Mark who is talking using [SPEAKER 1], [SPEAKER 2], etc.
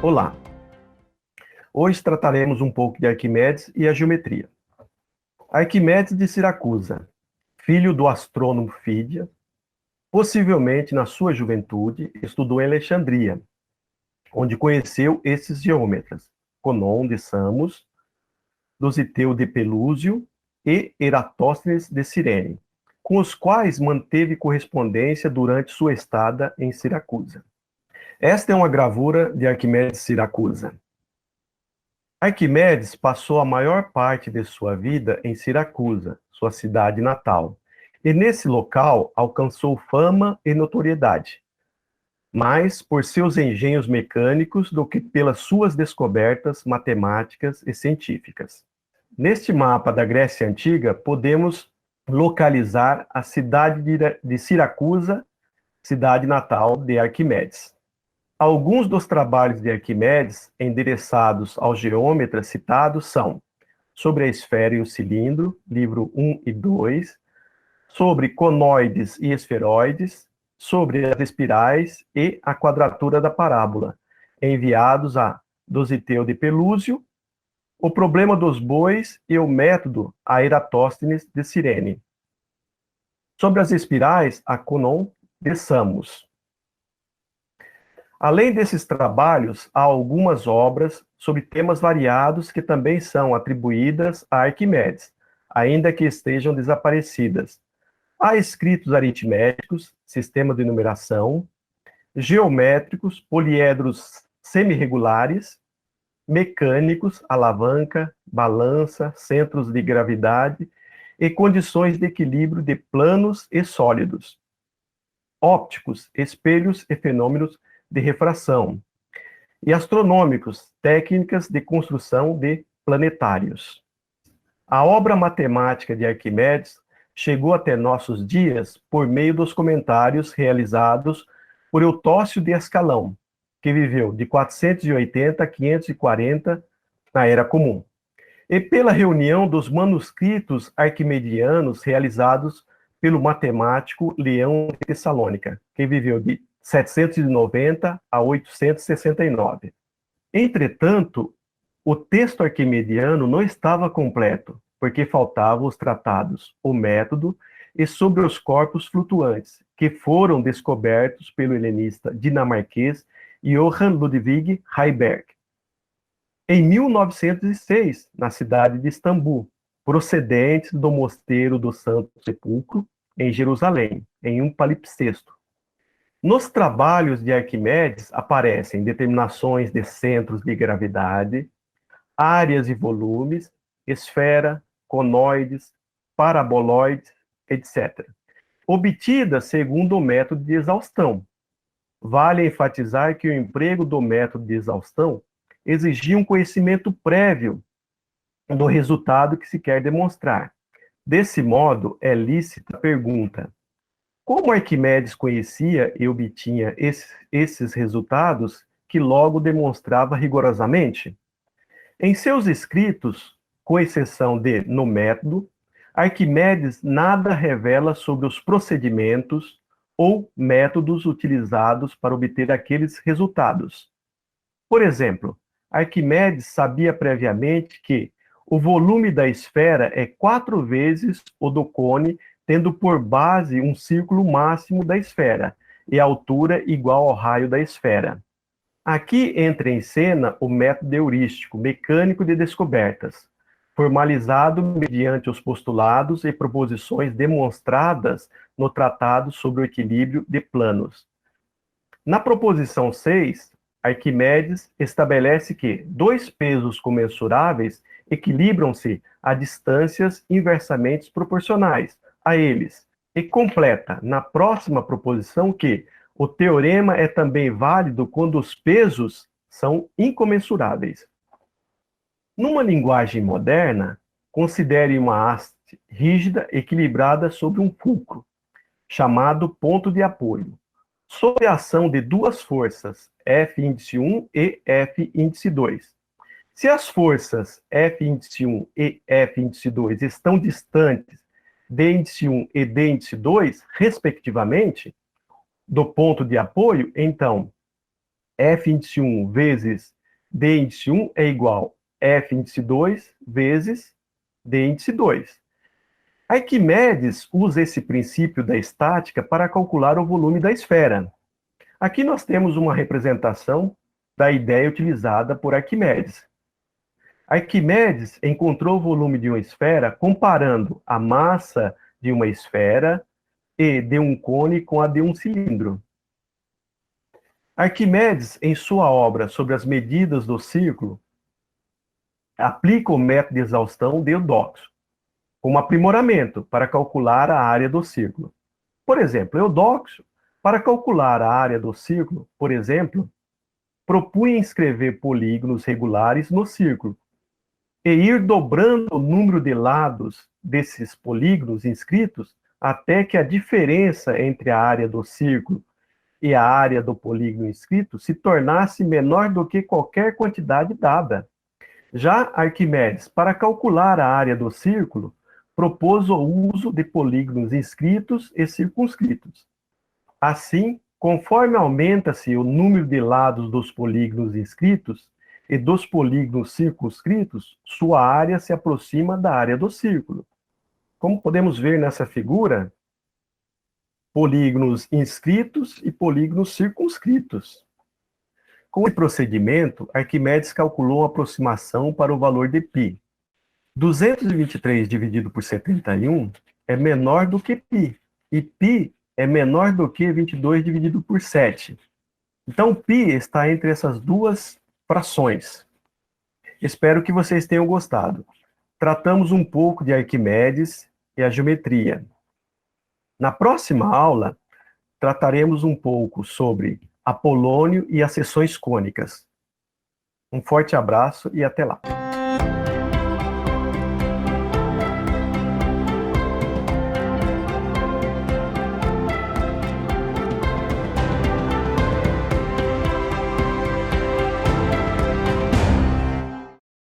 [SPEAKER 1] Olá! Hoje trataremos um pouco de Arquimedes e a geometria. Arquimedes de Siracusa, filho do astrônomo Fídia, possivelmente na sua juventude estudou em Alexandria, onde conheceu esses geômetras, Conon de Samos, Dositeu de Pelúsio e Eratóstenes de Cirene, com os quais manteve correspondência durante sua estada em Siracusa. Esta é uma gravura de Arquimedes de Siracusa. Arquimedes passou a maior parte de sua vida em Siracusa, sua cidade natal, e nesse local alcançou fama e notoriedade, mais por seus engenhos mecânicos do que pelas suas descobertas matemáticas e científicas. Neste mapa da Grécia Antiga, podemos localizar a cidade de Siracusa, cidade natal de Arquimedes. Alguns dos trabalhos de Arquimedes, endereçados aos geômetras citados, são sobre a esfera e o cilindro, livro 1 e 2, sobre conoides e esferoides, sobre as espirais e a quadratura da parábola, enviados a Dositeu de Pelúsio, o problema dos bois e o método a Eratóstenes de Cirene. Sobre as espirais, a Conon de Samos. Além desses trabalhos, há algumas obras sobre temas variados que também são atribuídas a Arquimedes, ainda que estejam desaparecidas. Há escritos aritméticos, sistema de numeração, geométricos, poliedros semirregulares, mecânicos, alavanca, balança, centros de gravidade e condições de equilíbrio de planos e sólidos, ópticos, espelhos e fenômenos de refração, e astronômicos, técnicas de construção de planetários. A obra matemática de Arquimedes chegou até nossos dias por meio dos comentários realizados por Eutócio de Ascalão, que viveu de 480 a 540 na Era Comum, e pela reunião dos manuscritos arquimedianos realizados pelo matemático Leão de Tessalônica, que viveu de 790 a 869. Entretanto, o texto arquimediano não estava completo, porque faltavam os tratados, o método e sobre os corpos flutuantes, que foram descobertos pelo helenista dinamarquês Johann Ludwig Heiberg, em 1906, na cidade de Istambul, procedentes do Mosteiro do Santo Sepulcro, em Jerusalém, em um palimpsesto. Nos trabalhos de Arquimedes aparecem determinações de centros de gravidade, áreas e volumes, esfera, conoides, paraboloides, etc., obtidas segundo o método de exaustão. Vale enfatizar que o emprego do método de exaustão exigia um conhecimento prévio do resultado que se quer demonstrar. Desse modo, é lícita a pergunta: como Arquimedes conhecia e obtinha esses resultados que logo demonstrava rigorosamente? Em seus escritos, com exceção de No Método, Arquimedes nada revela sobre os procedimentos ou métodos utilizados para obter aqueles resultados. Por exemplo, Arquimedes sabia previamente que o volume da esfera é 4 vezes o do cone, tendo por base um círculo máximo da esfera, e a altura igual ao raio da esfera. Aqui entra em cena o método heurístico mecânico de descobertas, formalizado mediante os postulados e proposições demonstradas no Tratado sobre o Equilíbrio de Planos. Na proposição 6, Arquimedes estabelece que 2 pesos comensuráveis equilibram-se a distâncias inversamente proporcionais a eles, e completa na próxima proposição que o teorema é também válido quando os pesos são incomensuráveis. Numa linguagem moderna, considere uma haste rígida equilibrada sobre um fulcro, chamado ponto de apoio, sob a ação de 2 forças, F índice 1 e F índice 2. Se as forças F índice 1 e F índice 2 estão distantes D índice 1 e D índice 2, respectivamente, do ponto de apoio, então, F índice 1 vezes D índice 1 é igual a F índice 2 vezes D índice 2. Arquimedes usa esse princípio da estática para calcular o volume da esfera. Aqui nós temos uma representação da ideia utilizada por Arquimedes. Arquimedes encontrou o volume de uma esfera comparando a massa de uma esfera e de um cone com a de um cilindro. Arquimedes, em sua obra sobre as medidas do círculo, aplica o método de exaustão de Eudóxio, como aprimoramento para calcular a área do círculo. Por exemplo, Eudóxio, para calcular a área do círculo, por exemplo, propunha inscrever polígonos regulares no círculo e ir dobrando o número de lados desses polígonos inscritos até que a diferença entre a área do círculo e a área do polígono inscrito se tornasse menor do que qualquer quantidade dada. Já Arquimedes, para calcular a área do círculo, propôs o uso de polígonos inscritos e circunscritos. Assim, conforme aumenta-se o número de lados dos polígonos inscritos e dos polígonos circunscritos, sua área se aproxima da área do círculo. Como podemos ver nessa figura, polígonos inscritos e polígonos circunscritos. Com esse procedimento, Arquimedes calculou uma aproximação para o valor de π. 223 dividido por 71 é menor do que π, e π é menor do que 22 dividido por 7. Então, π está entre essas duas frações. Espero que vocês tenham gostado. Tratamos um pouco de Arquimedes e a geometria. Na próxima aula, trataremos um pouco sobre Apolônio e as seções cônicas. Um forte abraço e até lá.